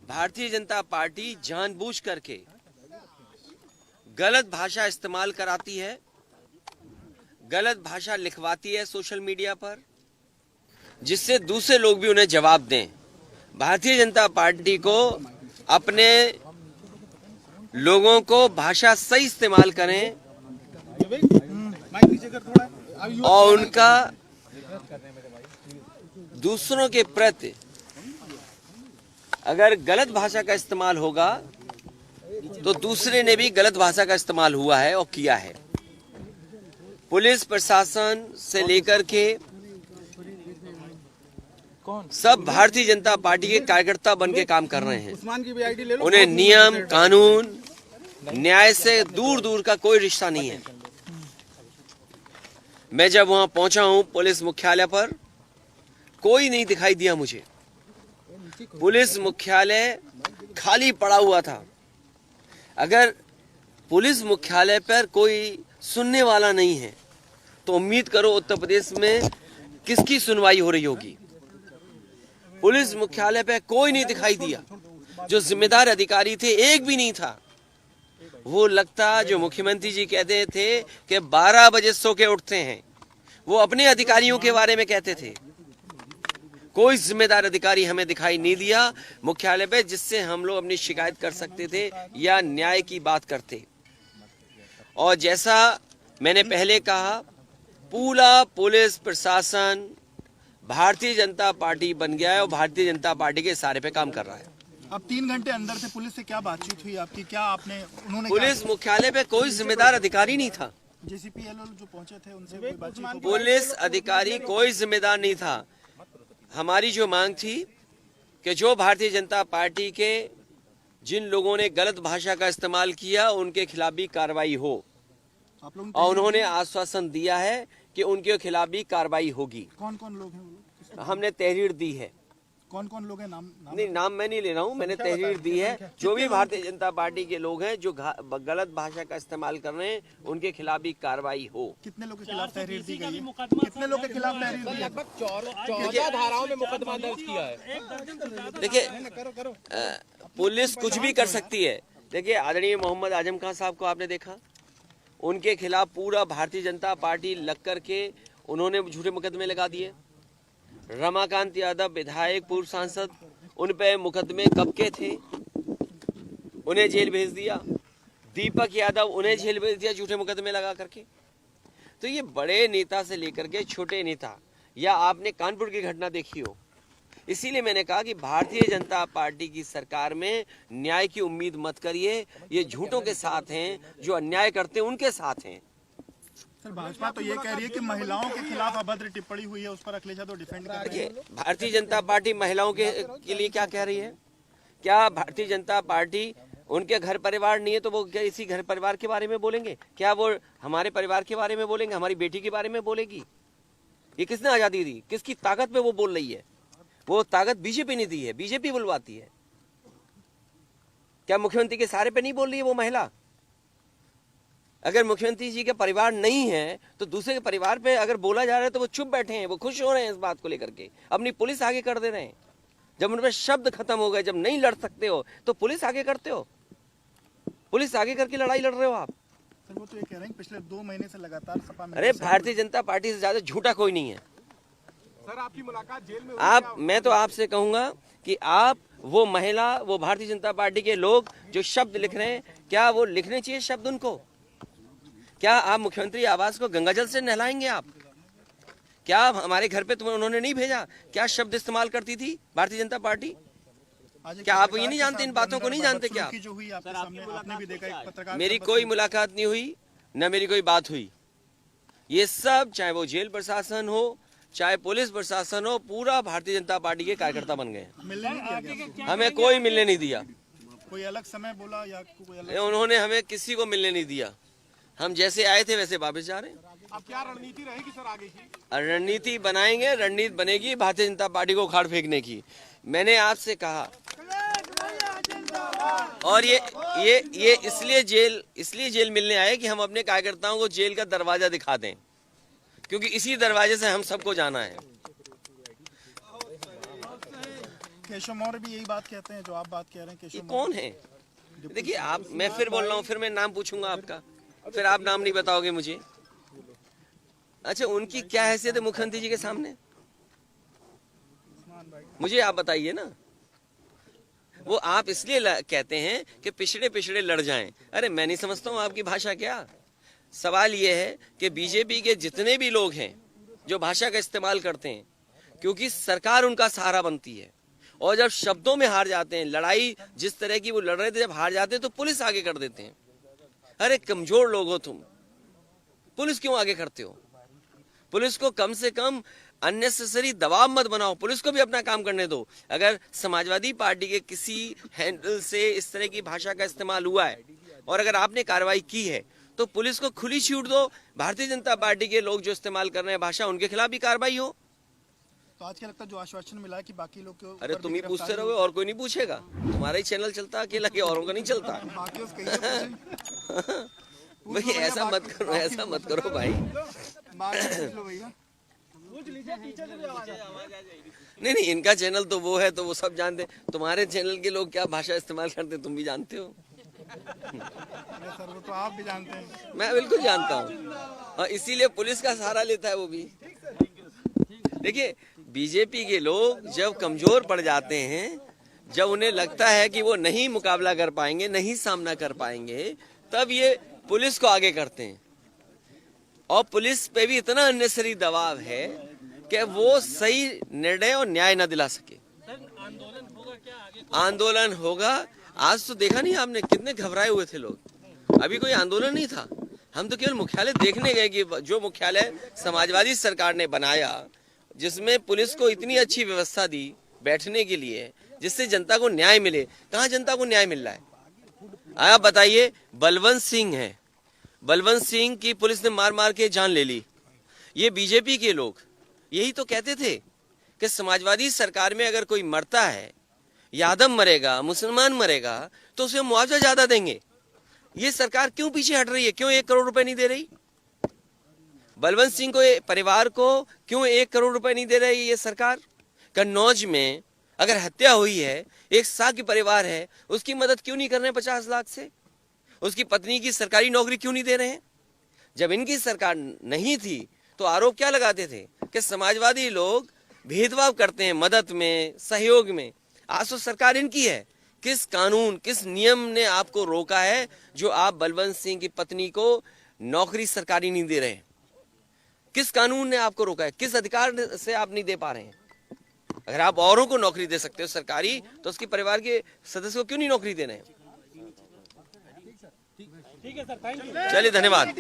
Bharatiya Janata party जानबूझ करके गलत भाषा इस्तेमाल कराती है, गलत भाषा लिखवाती है सोशल मीडिया पर, जिससे दूसरे लोग भी उन्हें जवाब दें। भारतीय जनता पार्टी को अपने लोगों को भाषा सही इस्तेमाल करें और उनका दूसरों के प्रति अगर गलत भाषा का इस्तेमाल होगा तो दूसरे ने भी गलत भाषा का इस्तेमाल हुआ है और किया है। पुलिस प्रशासन से लेकर के सब भारतीय जनता पार्टी के कार्यकर्ता बन के काम कर रहे हैं। उन्हें नियम कानून न्याय से दूर दूर का कोई रिश्ता नहीं है। मैं जब वहां पहुंचा हूं पुलिस मुख्यालय पर, कोई नहीं दिखाई दिया मुझे। पुलिस मुख्यालय खाली पड़ा हुआ था। अगर पुलिस मुख्यालय पर कोई सुनने वाला नहीं है तो उम्मीद करो उत्तर प्रदेश में किसकी सुनवाई हो रही होगी। पुलिस मुख्यालय पे कोई नहीं दिखाई दिया। जो जिम्मेदार अधिकारी थे एक भी नहीं था। वो लगता जो मुख्यमंत्री जी कहते थे कि 12 बजे सो के उठते हैं, वो अपने अधिकारियों के बारे में कहते थे। कोई जिम्मेदार अधिकारी हमें दिखाई नहीं दिया मुख्यालय पे, जिससे हम लोग अपनी शिकायत कर सकते थे या न्याय की बात करते। और जैसा मैंने पहले कहा, पूरा पुलिस प्रशासन भारतीय जनता पार्टी बन गया है और भारतीय जनता पार्टी के इशारे पे काम कर रहा है। अब 3 घंटे अंदर से पुलिस से क्या बातचीत हुई आपकी? क्या आपने उन्होंने पुलिस मुख्यालय पे कोई जिम्मेदार अधिकारी नहीं था। जेसीपीएलओ जो पहुंचे थे उनसे कोई बातचीत? पुलिस अधिकारी कोई जिम्मेदार नहीं था। हमारी जो मांग थी कि जो भारतीय जनता पार्टी के जिन लोगों ने गलत भाषा का इस्तेमाल किया उनके खिलाफ भी कार्रवाई हो, और उन्होंने आश्वासन दिया है कि उनके खिलाफ भी कार्रवाई होगी। कौन कौन लोग हैं? हमने तहरीर दी है। कौन कौन लोग हैं? नाम नहीं, नाम मैं नहीं ले रहा हूँ, मैंने तहरीर दी है। जो भी भारतीय जनता पार्टी के लोग हैं जो गलत भाषा का इस्तेमाल कर रहे हैं उनके खिलाफ भी कार्रवाई हो। कितने लोग के खिलाफ तहरीर दी गई है? कितने लोग के खिलाफ तहरीर दी है? लगभग 14 धाराओं में मुकदमा दर्ज किया है। देखिए, पुलिस कुछ भी कर सकती है। देखिए, आदरणीय मोहम्मद आजम खान साहब को आपने देखा, उनके खिलाफ पूरा भारतीय जनता पार्टी लग करके उन्होंने झूठे मुकदमे लगा दिए। रमाकांत यादव विधायक पूर्व सांसद, उन पे मुकदमे कब के थे, उन्हें जेल भेज दिया। दीपक यादव, उन्हें जेल भेज दिया झूठे मुकदमे लगा करके। तो ये बड़े नेता से लेकर के छोटे नेता, या आपने कानपुर की घटना देखी हो। इसीलिए मैंने कहा कि भारतीय जनता पार्टी की सरकार में न्याय की उम्मीद मत करिए। ये झूठों के साथ हैं, जो अन्याय करते हैं उनके साथ हैं। सर, भाजपा तो ये कह रही है कि महिलाओं के खिलाफ अभद्र टिप्पणी हुई है, उस पर अखिलेश यादव डिफेंड कर रहे हैं। भारतीय जनता पार्टी महिलाओं के लिए क्या कह रही है? क्या भारतीय जनता पार्टी उनके घर परिवार नहीं है तो वो क्या इसी घर परिवार के बारे में बोलेंगे? क्या वो हमारे परिवार के बारे में बोलेंगे, हमारी बेटी के बारे में बोलेगी? ये किसने आजादी दी? किसकी ताकत पे वो बोल रही है? वो ताकत बीजेपी ने दी है, बीजेपी बुलवाती है। क्या मुख्यमंत्री के सहारे पे नहीं बोल रही है वो महिला? अगर मुख्यमंत्री जी के परिवार नहीं है तो दूसरे के परिवार पे अगर बोला जा रहा है तो वो चुप बैठे हैं, वो खुश हो रहे हैं इस बात को लेकर के, अपनी पुलिस आगे कर दे रहे हैं। जब उन पर शब्द खत्म हो गए, जब नहीं लड़ सकते हो तो पुलिस आगे करते हो, पुलिस आगे करके लड़ाई लड़ रहे हो आप। सर, वो तो ये कह रहे हैं पिछले 2 महीने से लगातार सपा में। अरे भारतीय जनता पार्टी से ज्यादा झूठा कोई नहीं है। सर, आपकी मुलाकात जेल में मैं तो आपसे कहूंगा कि आप वो महिला, वो भारतीय जनता पार्टी के लोग जो शब्द लिख रहे हैं, क्या वो लिखने चाहिए शब्द उनको? क्या आप मुख्यमंत्री आवास को गंगाजल से नहलाएंगे आप? क्या हमारे घर पे तुम्हें उन्होंने नहीं भेजा? क्या शब्द इस्तेमाल करती थी भारतीय जनता पार्टी? क्या आप ये नहीं जानते, इन बातों को नहीं जानते क्या? जो हुई आपके सामने, आपने भी देखा, एक पत्रकार। मेरी कोई मुलाकात नहीं हुई, न मेरी कोई बात हुई। ये सब, चाहे वो जेल प्रशासन हो चाहे पुलिस प्रशासन हो, पूरा भारतीय जनता पार्टी के कार्यकर्ता बन गए। मिलने नहीं दिया गया? हमें कोई मिलने नहीं दिया। कोई अलग समय बोला या कोई अलग? उन्होंने हमें किसी को मिलने नहीं दिया। हम जैसे आए थे वैसे वापस जा रहे हैं। अब क्या रणनीति रहेगी सर आगे की? रणनीति बनाएंगे, रणनीति बनेगी भारतीय जनता पार्टी को उखाड़ फेंकने की। मैंने आपसे कहा, और ये इसलिए जेल मिलने आए कि हम अपने कार्यकर्ताओं को जेल का दरवाजा दिखा दें, क्योंकि इसी दरवाजे से हम सबको जाना है। केशव मौर्य भी यही बात कहते हैं जो आप बात कह रहे हैं। ये केशव कौन है? देखिए आप, मैं फिर बोल रहा हूँ, फिर मैं नाम पूछूंगा आपका, फिर आप नाम नहीं बताओगे मुझे। अच्छा, उनकी क्या हैसियत है मुख्यमंत्री जी के सामने, मुझे आप बताइए ना। वो आप इसलिए कहते हैं कि पिछड़े पिछड़े लड़ जाएं। अरे मैं नहीं समझता हूँ आपकी भाषा क्या। सवाल ये है कि बीजेपी के जितने भी लोग हैं जो भाषा का इस्तेमाल करते हैं, क्योंकि सरकार उनका सहारा बनती है, और जब शब्दों में हार जाते हैं, लड़ाई जिस तरह की वो लड़ रहे थे, जब हार जाते हैं तो पुलिस आगे कर देते हैं। अरे कमजोर लोग हो तुम, पुलिस क्यों आगे करते हो? पुलिस को कम से कम अननेसेसरी दबाव मत बनाओ, पुलिस को भी अपना काम करने दो। अगर समाजवादी पार्टी के किसी हैंडल से इस तरह की भाषा का इस्तेमाल हुआ है और अगर आपने कार्रवाई की है तो पुलिस को खुली छूट दो। भारतीय जनता पार्टी के लोग जो इस्तेमाल कर रहे हैं भाषा, उनके खिलाफ भी कार्रवाई हो। तो आज क्या लगता है जो आश्वासन मिला है कि बाकी लोग के अरे तुम ही पूछते रहोगे, और कोई नहीं पूछेगा। तुम्हारा ही चैनल चलता अकेला, के औरों का नहीं चलता। भाई ऐसा मत करो, ऐसा मत करो भाई। नहीं, इनका चैनल तो वो है, तो वो सब जानते। तुम्हारे चैनल के लोग क्या भाषा इस्तेमाल करते तुम भी जानते हो। सर वो तो आप भी जानते हैं। मैं बिल्कुल जानता हूँ, और इसीलिए पुलिस का सहारा लेता है वो भी। देखिए, बीजेपी के लोग जब कमजोर पड़ जाते हैं, जब उन्हें लगता है कि वो नहीं मुकाबला कर पाएंगे, नहीं सामना कर पाएंगे, तब ये पुलिस को आगे करते हैं। और पुलिस पे भी इतना अननेसेसरी दबाव है कि वो सही निर्णय और न्याय न दिला सके। आंदोलन होगा। आज तो देखा नहीं आपने, कितने घबराए हुए थे लोग। अभी कोई आंदोलन नहीं था, हम तो केवल मुख्यालय देखने गए कि जो मुख्यालय समाजवादी सरकार ने बनाया, जिसमें पुलिस को इतनी अच्छी व्यवस्था दी बैठने के लिए, जिससे जनता को न्याय मिले, कहाँ जनता को न्याय मिल रहा है? आप बताइए। बलवंत सिंह है, बलवंत सिंह की पुलिस ने मार मार के जान ले ली। ये बीजेपी के लोग यही तो कहते थे कि समाजवादी सरकार में अगर कोई मरता है, यादव मरेगा, मुसलमान मरेगा, तो उसे मुआवजा ज्यादा देंगे। ये सरकार क्यों पीछे हट रही है? क्यों 1 करोड़ रुपए नहीं दे रही? बलवंत सिंह को परिवार को क्यों 1 करोड़ रुपए नहीं दे रही ये सरकार? कन्नौज में अगर हत्या हुई है, एक साकी परिवार है, उसकी मदद क्यों नहीं कर रहे हैं 50 लाख से? उसकी पत्नी की सरकारी नौकरी क्यों नहीं दे रहे हैं? जब इनकी सरकार नहीं थी तो आरोप क्या लगाते थे कि समाजवादी लोग भेदभाव करते हैं मदद में, सहयोग में। आज तो सरकार इनकी है। किस कानून, किस नियम ने आपको रोका है जो आप बलवंत सिंह की पत्नी को नौकरी सरकारी नहीं दे रहे हैं? किस कानून ने आपको रोका है? किस अधिकार से आप नहीं दे पा रहे हैं? अगर आप औरों को नौकरी दे सकते हो सरकारी, तो उसके परिवार के सदस्य को क्यों नहीं नौकरी दे रहे हैं? ठीक है सर, थैंक यू। चलिए, धन्यवाद।